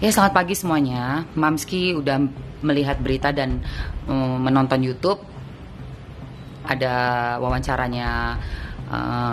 Ya, selamat pagi semuanya. Mamski udah melihat berita dan menonton YouTube. Ada wawancaranya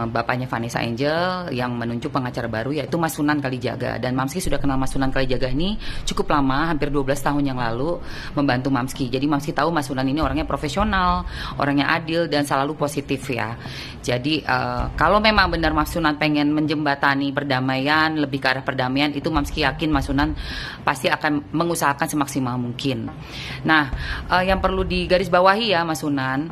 bapaknya Vanessa Angel yang menunjuk pengacara baru, yaitu Mas Sunan Kalijaga. Dan Mamski sudah kenal Mas Sunan Kalijaga ini cukup lama, hampir 12 tahun yang lalu membantu Mamski. Jadi Mamski tahu Mas Sunan ini orangnya profesional, orangnya adil dan selalu positif ya. Jadi kalau memang benar Mas Sunan pengen menjembatani perdamaian, lebih ke arah perdamaian, itu Mamski yakin Mas Sunan pasti akan mengusahakan semaksimal mungkin. Nah, yang perlu digarisbawahi ya Mas Sunan,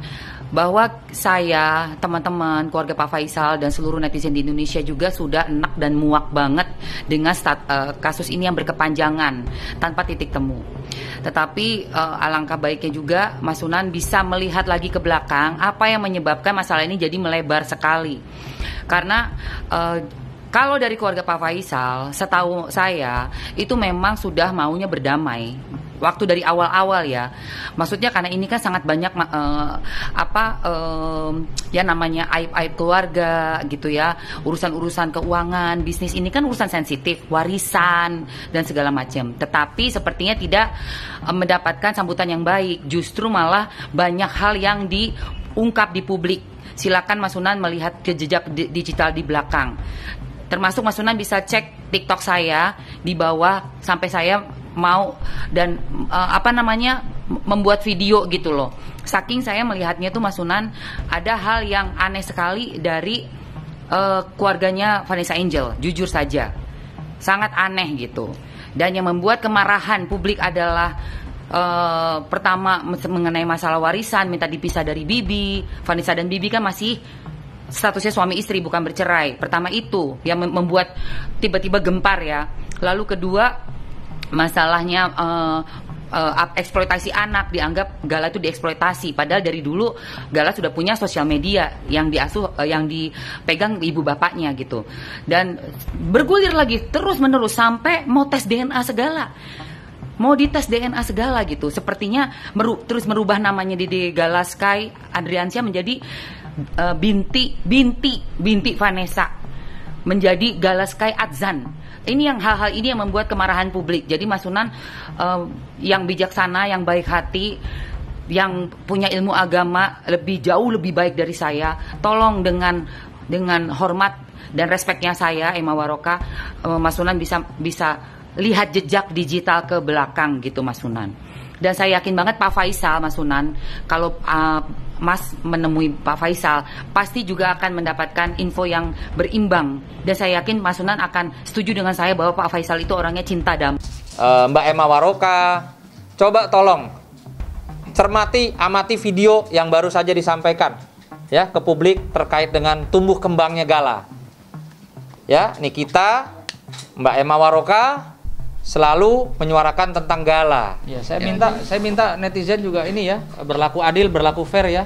bahwa saya, teman-teman, keluarga Pak Faisal dan seluruh netizen di Indonesia juga sudah enak dan muak banget dengan kasus ini yang berkepanjangan tanpa titik temu. Tetapi alangkah baiknya juga Mas Sunan bisa melihat lagi ke belakang apa yang menyebabkan masalah ini jadi melebar sekali. Karena kalau dari keluarga Pak Faisal, setahu saya itu memang sudah maunya berdamai. Waktu dari awal-awal ya, maksudnya karena ini kan sangat banyak ya namanya aib-aib keluarga gitu ya, urusan-urusan keuangan, bisnis ini kan urusan sensitif, warisan dan segala macam. Tetapi sepertinya tidak mendapatkan sambutan yang baik, justru malah banyak hal yang diungkap di publik. Silakan Mas Sunan melihat ke jejak digital di belakang. Termasuk Mas Sunan bisa cek TikTok saya di bawah sampai saya mau dan membuat video gitu loh. Saking saya melihatnya tuh Mas Sunan ada hal yang aneh sekali dari keluarganya Vanessa Angel, jujur saja. Sangat aneh gitu. Dan yang membuat kemarahan publik adalah pertama mengenai masalah warisan, minta dipisah dari Bibi. Vanessa dan Bibi kan masih statusnya suami istri, bukan bercerai. Pertama itu yang membuat tiba-tiba gempar ya. Lalu kedua, masalahnya eksploitasi anak, dianggap Gala itu dieksploitasi, padahal dari dulu Gala sudah punya sosial media yang yang dipegang ibu bapaknya gitu. Dan bergulir lagi terus menerus sampai mau tes DNA segala, mau dites DNA segala gitu. Sepertinya terus merubah namanya di Gala Sky Adriansyah menjadi binti Vanessa, menjadi Gala Sky Adzan. Ini yang hal-hal ini yang membuat kemarahan publik. Jadi Mas Sunan yang bijaksana, yang baik hati, yang punya ilmu agama jauh lebih baik dari saya, tolong dengan hormat dan respeknya saya, Emma Waroka, Mas Sunan bisa lihat jejak digital ke belakang gitu Mas Sunan. Dan saya yakin banget Pak Faisal, Mas Sunan, kalau Mas menemui Pak Faisal pasti juga akan mendapatkan info yang berimbang. Dan saya yakin Mas Sunan akan setuju dengan saya bahwa Pak Faisal itu orangnya cinta damai. Mbak Emma Waroka, coba tolong amati video yang baru saja disampaikan ya ke publik terkait dengan tumbuh kembangnya Gala. Ya, ini kita, Mbak Emma Waroka selalu menyuarakan tentang Gala. Ya, saya minta netizen juga ini ya, berlaku adil, berlaku fair ya.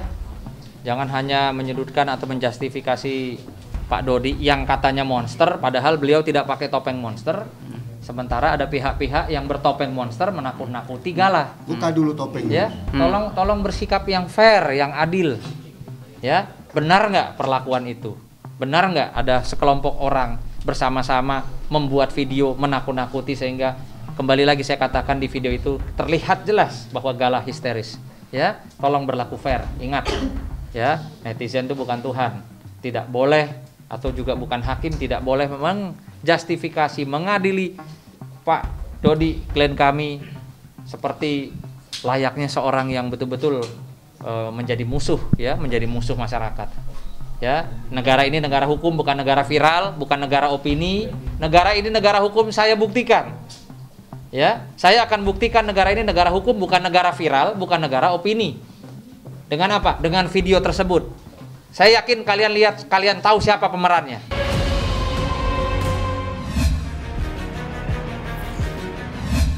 Jangan hanya menyudutkan atau menjustifikasi Pak Dodi yang katanya monster, padahal beliau tidak pakai topeng monster. Sementara ada pihak-pihak yang bertopeng monster menakut-nakuti Gala. Buka dulu topengnya. Ya, tolong bersikap yang fair, yang adil. Ya, benar nggak perlakuan itu? Benar nggak ada sekelompok orang bersama-sama membuat video menakut-nakuti sehingga kembali lagi saya katakan di video itu terlihat jelas bahwa Gala histeris. Ya, tolong berlaku fair. Ingat, ya, netizen itu bukan Tuhan. Tidak boleh atau juga bukan hakim, tidak boleh menjustifikasi, mengadili Pak Dodi klien kami seperti layaknya seorang yang betul-betul menjadi musuh, ya, menjadi musuh masyarakat. Ya, negara ini negara hukum, bukan negara viral, bukan negara opini. Negara ini negara hukum, saya buktikan. Ya, saya akan buktikan negara ini negara hukum, bukan negara viral, bukan negara opini. Dengan apa? Dengan video tersebut. Saya yakin kalian lihat, kalian tahu siapa pemerannya.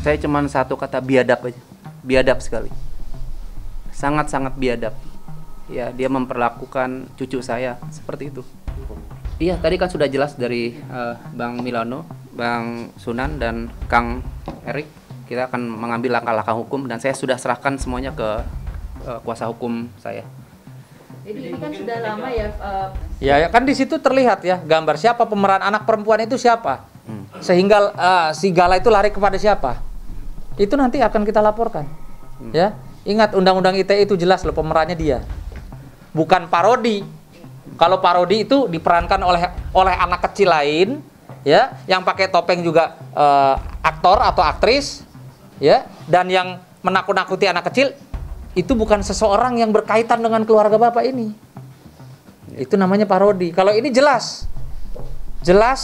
Saya cuma satu kata, biadab aja. Biadab sekali. Sangat-sangat biadab. Ya, dia memperlakukan cucu saya seperti itu. Iya, tadi kan sudah jelas dari Bang Milano, Bang Sunan, dan Kang Erik. Kita akan mengambil langkah-langkah hukum dan saya sudah serahkan semuanya ke kuasa hukum saya. Jadi ini kan sudah lama ya. Ya kan di situ terlihat ya gambar siapa pemeran anak perempuan itu siapa. sehingga si Gala itu lari kepada siapa? Itu nanti akan kita laporkan. Ya, ingat Undang-Undang ITE itu jelas loh, pemerannya dia. Bukan parodi. Kalau parodi itu diperankan oleh anak kecil lain, ya, yang pakai topeng juga aktor atau aktris, ya, dan yang menakut-nakuti anak kecil itu bukan seseorang yang berkaitan dengan keluarga Bapak ini. Itu namanya parodi. Kalau ini jelas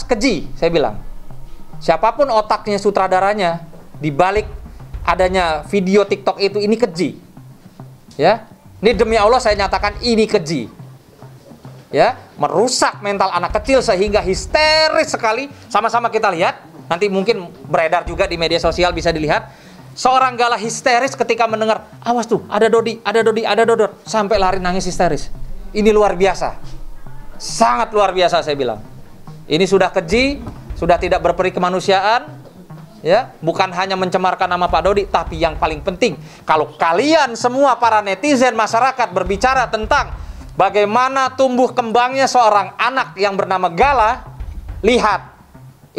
keji, saya bilang. Siapapun otaknya, sutradaranya, di balik adanya video TikTok itu, ini keji. Ya, ini demi Allah saya nyatakan ini keji. Ya, merusak mental anak kecil sehingga histeris sekali. Sama-sama kita lihat, nanti mungkin beredar juga di media sosial, bisa dilihat. Seorang Gala histeris ketika mendengar, awas tuh, ada Dodi, sampai lari nangis histeris. Ini luar biasa. Sangat luar biasa saya bilang. Ini sudah keji, sudah tidak berperi kemanusiaan, ya, bukan hanya mencemarkan nama Pak Dodi, tapi yang paling penting, kalau kalian semua para netizen masyarakat berbicara tentang bagaimana tumbuh kembangnya seorang anak yang bernama Gala, lihat,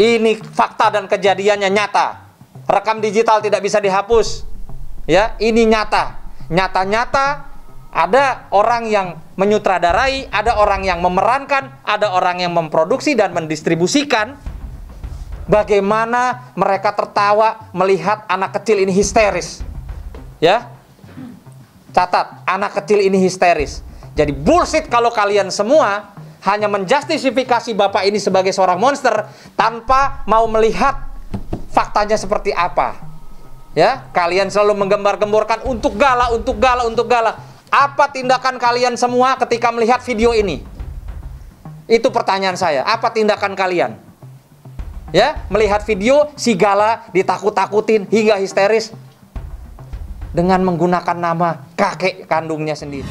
ini fakta dan kejadiannya nyata. Rekam digital tidak bisa dihapus. Ya, ini nyata. Nyata-nyata ada orang yang menyutradarai, ada orang yang memerankan, ada orang yang memproduksi dan mendistribusikan. Bagaimana mereka tertawa melihat anak kecil ini histeris. Ya. Catat, anak kecil ini histeris. Jadi bullshit kalau kalian semua hanya menjustifikasi Bapak ini sebagai seorang monster tanpa mau melihat faktanya seperti apa. Ya, kalian selalu menggembar-gemborkan untuk Gala. Apa tindakan kalian semua ketika melihat video ini? Itu pertanyaan saya. Apa tindakan kalian? Ya, melihat video si Gala ditakut-takutin hingga histeris dengan menggunakan nama kakek kandungnya sendiri.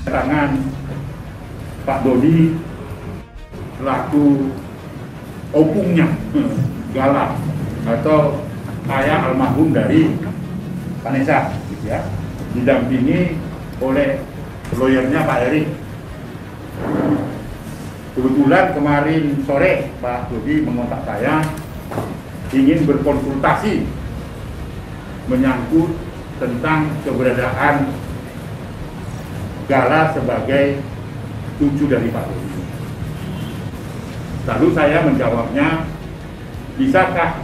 Keterangan Pak Dodi selaku opungnya Gala atau ayah almarhum dari Vanessa, gitu ya, didampingi oleh lawyernya Pak Erik. Kebetulan kemarin sore Pak Dodi mengontak saya ingin berkonsultasi menyangkut tentang keberadaan Gala sebagai cucu dari Pak Dodi. Lalu saya menjawabnya, bisakah,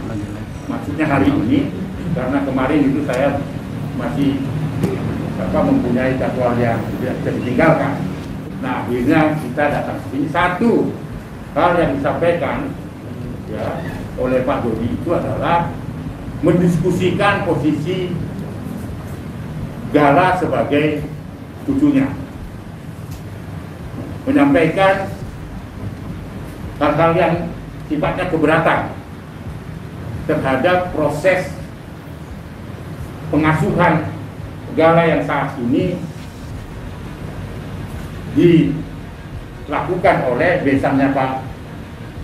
maksudnya hari ini, karena kemarin itu saya masih mempunyai jadwal yang tidak bisa ditinggalkan. Nah, akhirnya kita datang ke sini. Satu hal yang disampaikan ya oleh Pak Dodi itu adalah mendiskusikan posisi Gala sebagai cucunya, menyampaikan hal-hal yang sifatnya keberatan terhadap proses pengasuhan Gala yang saat ini dilakukan oleh besannya Pak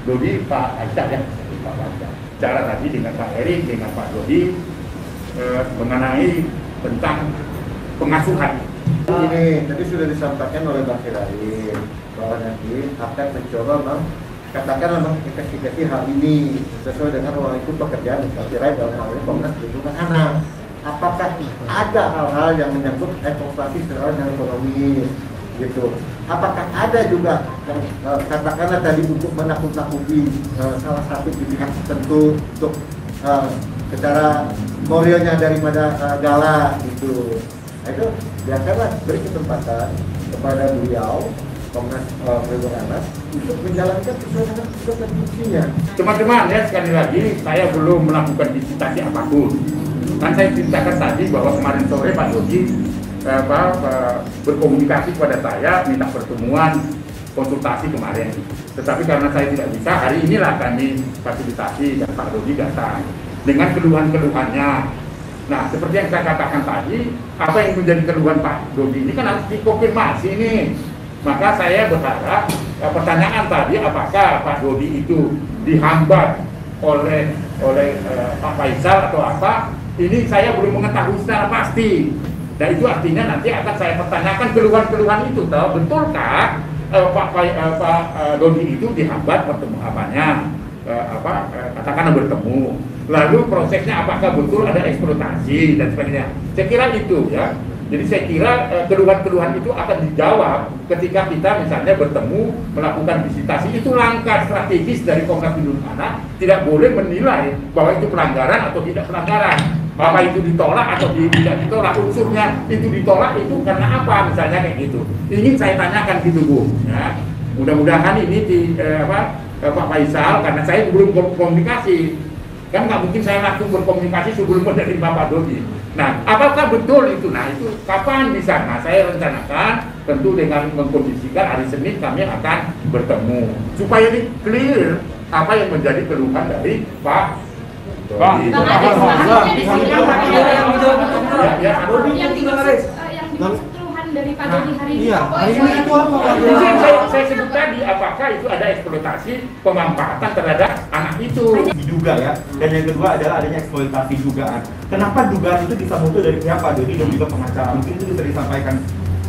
Dodi, Pak Aisyah ya, Pak Aisyah. Cara tadi dengan Pak Erik, dengan Pak Dodi mengenai tentang pengasuhan. Ini tadi sudah disampaikan oleh Bang Sirain bahwa nanti akan mencoba katakanlah menginvestigasi hal ini sesuai dengan ruang itu pekerjaan Bang Sirain dalam hal ini Komnas Perlindungan Anak. Apakah ada hal-hal yang menyangkut eksploitasi secara ekonomi gitu? Apakah ada juga yang katakanlah tadi untuk menakut-nakuti salah satu pihak tertentu untuk secara moralnya daripada Gala gitu? Nah, itu biasalah beri kesempatan kepada beliau Komnas Perlindungan Anak untuk menjalankan sesuai dengan tugas dan fungsinya. Teman-teman ya, sekali lagi saya belum melakukan visitasi apapun. Kan saya ceritakan tadi bahwa kemarin sore Pak Dodi berkomunikasi kepada saya, minta pertemuan konsultasi kemarin. Tetapi karena saya tidak bisa, hari inilah kami fasilitasi dan Pak Dodi datang dengan keluhan-keluhannya. Nah, seperti yang saya katakan tadi, apa yang menjadi keluhan Pak Dodi ini kan harus dikonfirmasi nih. Maka saya berharap pertanyaan tadi, apakah Pak Dodi itu dihambat oleh Pak Faisal atau apa? Ini saya belum mengetahui secara pasti. Dan itu artinya nanti akan saya pertanyakan keluhan-keluhan itu, tahu betulkah Pak Dodi itu dihambat katakanlah bertemu. Lalu prosesnya apakah betul ada eksploitasi dan sebagainya. Saya kira itu ya. Jadi saya kira keluhan-keluhan itu akan dijawab ketika kita misalnya bertemu melakukan visitasi. Itu langkah strategis dari Komnas Perlindungan Anak, tidak boleh menilai bahwa itu pelanggaran atau tidak pelanggaran. Bahwa itu ditolak atau tidak ditolak, unsurnya itu ditolak itu karena apa misalnya kayak gitu. Ingin saya tanyakan gitu Bu. Ya. Mudah-mudahan ini Pak Faisal, karena saya belum komunikasi, kan nggak mungkin saya langsung berkomunikasi sebelum menerima Pak Dodi. Nah, apakah betul itu? Nah, itu kapan bisa? Nah, saya rencanakan tentu dengan mengkondisikan hari Senin kami akan bertemu supaya ini clear apa yang menjadi keluhan dari Pak Dodi. Dari Pak Dodi hari ini. Iya, hari ini itu apa Pak Dodi? Saya sebut tadi, apakah itu ada eksploitasi pemanfaatan terhadap anak itu? Diduga ya. Dan yang kedua adalah adanya eksploitasi dugaan. Kenapa dugaan itu bisa muncul dari pihak Pak Dodi dan juga pengacara? Mungkin itu bisa disampaikan.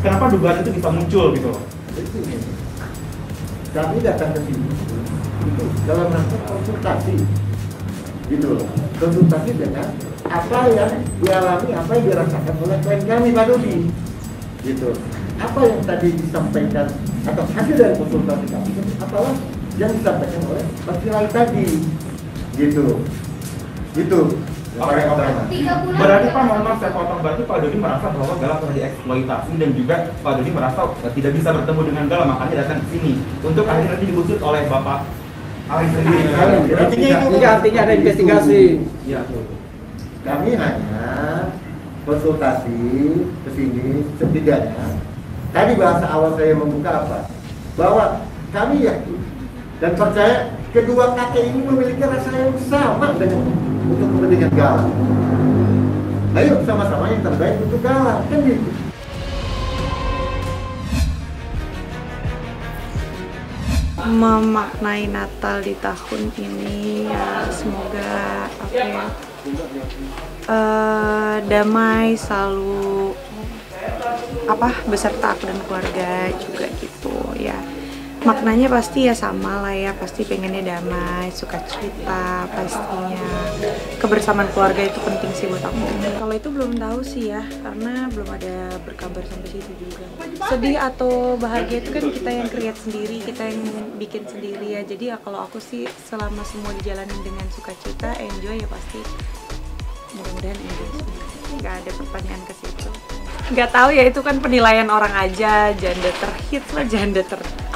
Kenapa dugaan itu bisa muncul gitu loh? Kami datang ke sini itu dalam rangka konsultasi, gitu loh. Konsultasi dengan apa yang dialami, apa yang dirasakan oleh klien kami Pak Dodi. Gitu. Apa yang tadi disampaikan atau hasil dari konsultasi kami, apalah yang disampaikan oleh Mas Kirai tadi, gitu. Oke. Berarti Pak, mohon maaf saya potong, berarti Pak Dodi merasa bahwa Gala telah dieksploitasi dan juga Pak Dodi merasa tidak bisa bertemu dengan Gala, makanya datang ke sini untuk akhirnya nanti diusut oleh Bapak Ali sendiri. Artinya ada investigasi. Ya. Kami hanya konsultasi ke sini setidaknya. Tadi bahasa awal saya membuka apa? Bahwa kami yakin dan percaya kedua kakek ini memiliki rasa yang sama dengan untuk kepentingan Gala. Ayo sama-sama yang terbaik untuk Gala, kan gitu. Memaknai Natal di tahun ini ya semoga damai, selalu beserta aku dan keluarga juga gitu ya. Maknanya pasti ya sama lah ya, pasti pengennya damai, sukacita pastinya. Kebersamaan keluarga itu penting sih buat aku. Kalau itu belum tahu sih ya, karena belum ada berkabar sampai situ juga. Sedih atau bahagia itu kan kita yang create sendiri, kita yang bikin sendiri ya. Jadi ya kalau aku sih selama semua dijalanin dengan sukacita, enjoy ya pasti. Mudah-mudahan enjoy. Nggak ada pertanyaan ke situ. Nggak tahu ya, itu kan penilaian orang aja, janda terhits lah, janda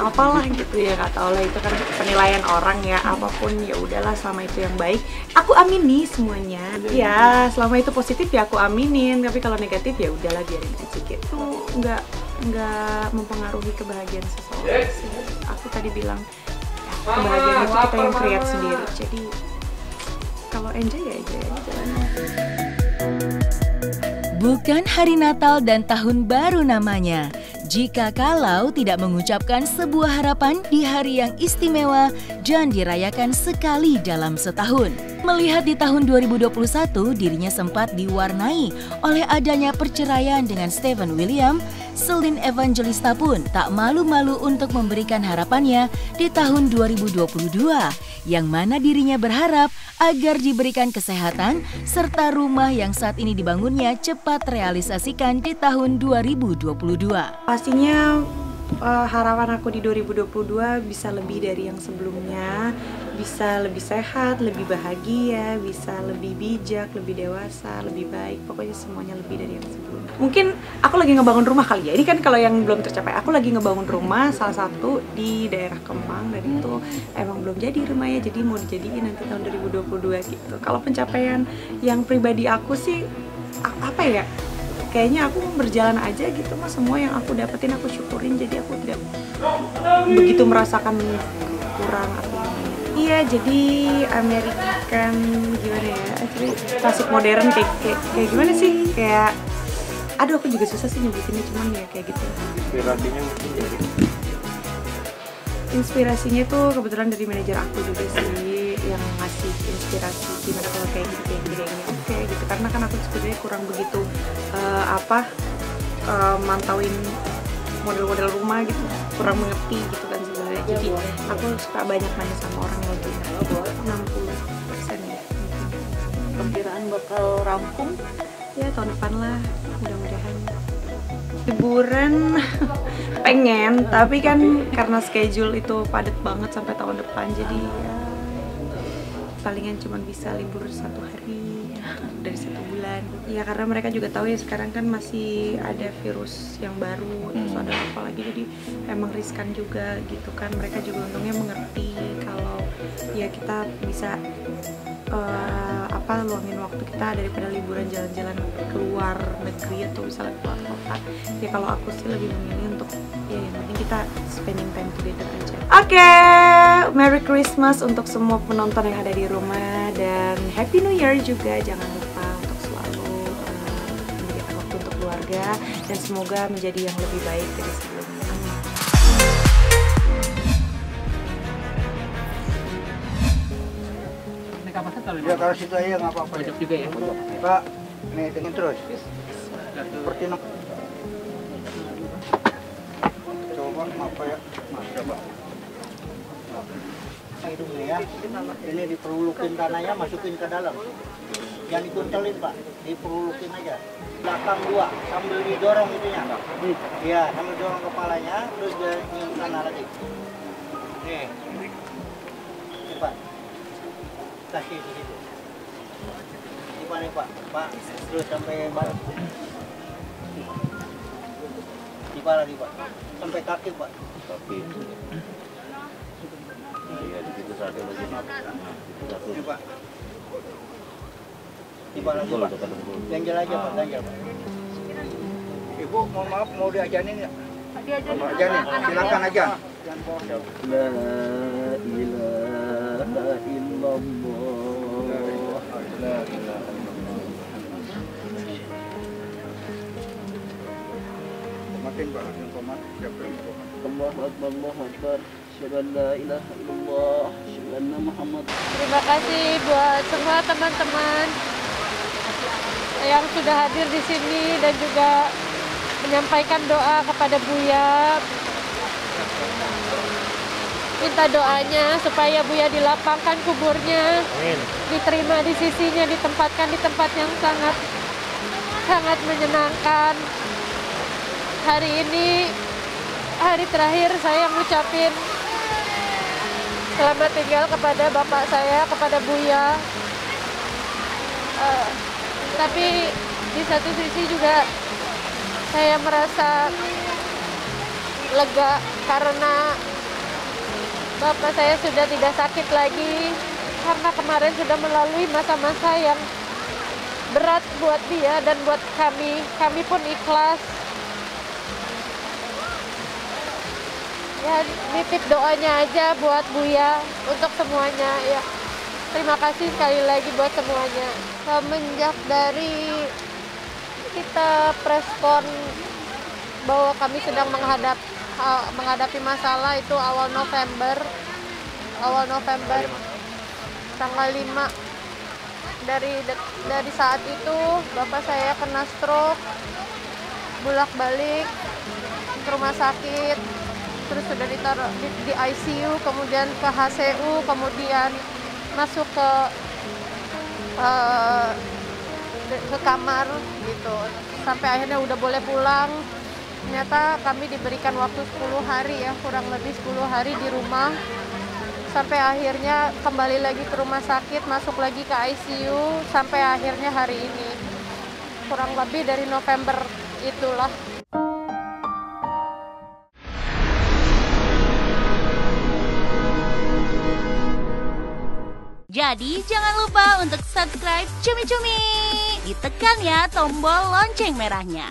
apalah gitu ya, nggak tahu lah, itu kan penilaian orang ya. Apapun ya udahlah, selama itu yang baik aku amini semuanya ya. Selama itu positif ya aku aminin, tapi kalau negatif ya udahlah biarin aja gitu. Nggak mempengaruhi kebahagiaan seseorang sih. Aku tadi bilang kebahagiaan itu kita yang create sendiri, jadi kalau enjoy ya enjoy aja jalannya. Bukan hari Natal dan Tahun Baru namanya, jika kalau tidak mengucapkan sebuah harapan di hari yang istimewa dan dirayakan sekali dalam setahun. Melihat di tahun 2021 dirinya sempat diwarnai oleh adanya perceraian dengan Stephen William, Celine Evangelista pun tak malu-malu untuk memberikan harapannya di tahun 2022, yang mana dirinya berharap agar diberikan kesehatan serta rumah yang saat ini dibangunnya cepat realisasikan di tahun 2022. Pastinya harapan aku di 2022 bisa lebih dari yang sebelumnya, bisa lebih sehat, lebih bahagia, bisa lebih bijak, lebih dewasa, lebih baik, pokoknya semuanya lebih dari yang sebelumnya. Mungkin aku lagi ngebangun rumah kali ya, ini kan kalau yang belum tercapai, aku lagi ngebangun rumah salah satu di daerah Kemang, dan itu emang belum jadi rumahnya, jadi mau dijadiin nanti tahun 2022 gitu. Kalau pencapaian yang pribadi aku sih, apa ya, kayaknya aku berjalan aja gitu mas, semua yang aku dapetin aku syukurin, jadi aku tidak begitu merasakan kurang atau iya. Jadi American gimana ya, klasik modern kayak gimana sih, kayak aduh aku juga susah sih nyebutinnya, cuman ya kayak gitu. Inspirasinya mungkin dari inspirasinya tuh kebetulan dari manajer aku juga sih, yang ngasih inspirasi gimana kalau kayak gini oke gitu, karena kan aku sebenarnya kurang begitu mantauin model-model rumah gitu, kurang mengerti gitu kan sebenarnya. Jadi aku suka banyak nanya sama orang yang lebih 60% ya. Perkiraan bakal rampung Ya tahun depan lah, mudah-mudahan. Liburan pengen, tapi kan karena schedule itu padat banget sampai tahun depan, jadi ya palingan cuma bisa libur 1 hari dari 1 bulan. Ya karena mereka juga tahu ya sekarang kan masih ada virus yang baru, terus ada apa lagi, jadi emang riskan juga gitu kan. Mereka juga untungnya mengerti kalau ya kita bisa luangin waktu kita daripada liburan jalan-jalan keluar negeri atau misalnya keluar kota. Ya kalau aku sih lebih memilih untuk ya yang penting kita spending time together aja. Oke, Merry Christmas untuk semua penonton yang ada di rumah, dan Happy New Year juga. Jangan lupa untuk selalu menyediakan waktu untuk keluarga, dan semoga menjadi yang lebih baik dari sebelumnya. Ya kalau situ aja nggak apa-apa. Pojok juga ya. Pak, nih dengan terus. Seperti nak. Coba apa ya? Mas coba. Hidungnya ya. Ini diperulukin tanahnya, masukin ke dalam. Jangan dikuntelin Pak, diperulukin aja. Belakang 2 sambil didorong itunya. Iya, sambil dorong kepalanya, terus dia nyium tanah lagi. Nih. Pak. Kasih di situ. Gimana Pak? Pak, terus sampai bawah. Di bawah lagi Pak. Sampai kaki Pak. Kaki. Iya, di situ satu lagi Pak. Ini Pak. Di bawah lagi Pak. Ganjel aja Pak, ganjel Pak. Ibu, mohon maaf, mau diajanin nggak? Mau diajanin, silakan aja. La ilaha illallah. Makin Pak, komat. Allahu Akbar, Allahu Akbar. Asyhadu an la ilaha illallah, asyhadu anna Muhammad. Terima kasih buat semua teman-teman yang sudah hadir di sini dan juga menyampaikan doa kepada Buya. Minta doanya supaya Buya dilapangkan kuburnya, diterima di sisinya, ditempatkan di tempat yang sangat menyenangkan. Hari ini hari terakhir saya ngucapin selamat tinggal kepada bapak saya, kepada Buya. Tapi di satu sisi juga saya merasa lega karena bapak saya sudah tidak sakit lagi, karena kemarin sudah melalui masa-masa yang berat buat dia dan buat kami. Kami pun ikhlas. Ya, nitip doanya aja buat Buya untuk semuanya ya. Terima kasih sekali lagi buat semuanya. Semenjak dari kita preskon bahwa kami sedang menghadapi masalah itu awal November tanggal 5. Dari saat itu bapak saya kena stroke, bolak-balik ke rumah sakit, terus sudah ditaruh di ICU, kemudian ke HCU, kemudian masuk ke kamar gitu, sampai akhirnya udah boleh pulang. Ternyata kami diberikan waktu 10 hari ya, kurang lebih 10 hari di rumah, sampai akhirnya kembali lagi ke rumah sakit, masuk lagi ke ICU, sampai akhirnya hari ini. Kurang lebih dari November itulah. Jadi jangan lupa untuk subscribe Cumi Cumi. Ditekan ya tombol lonceng merahnya.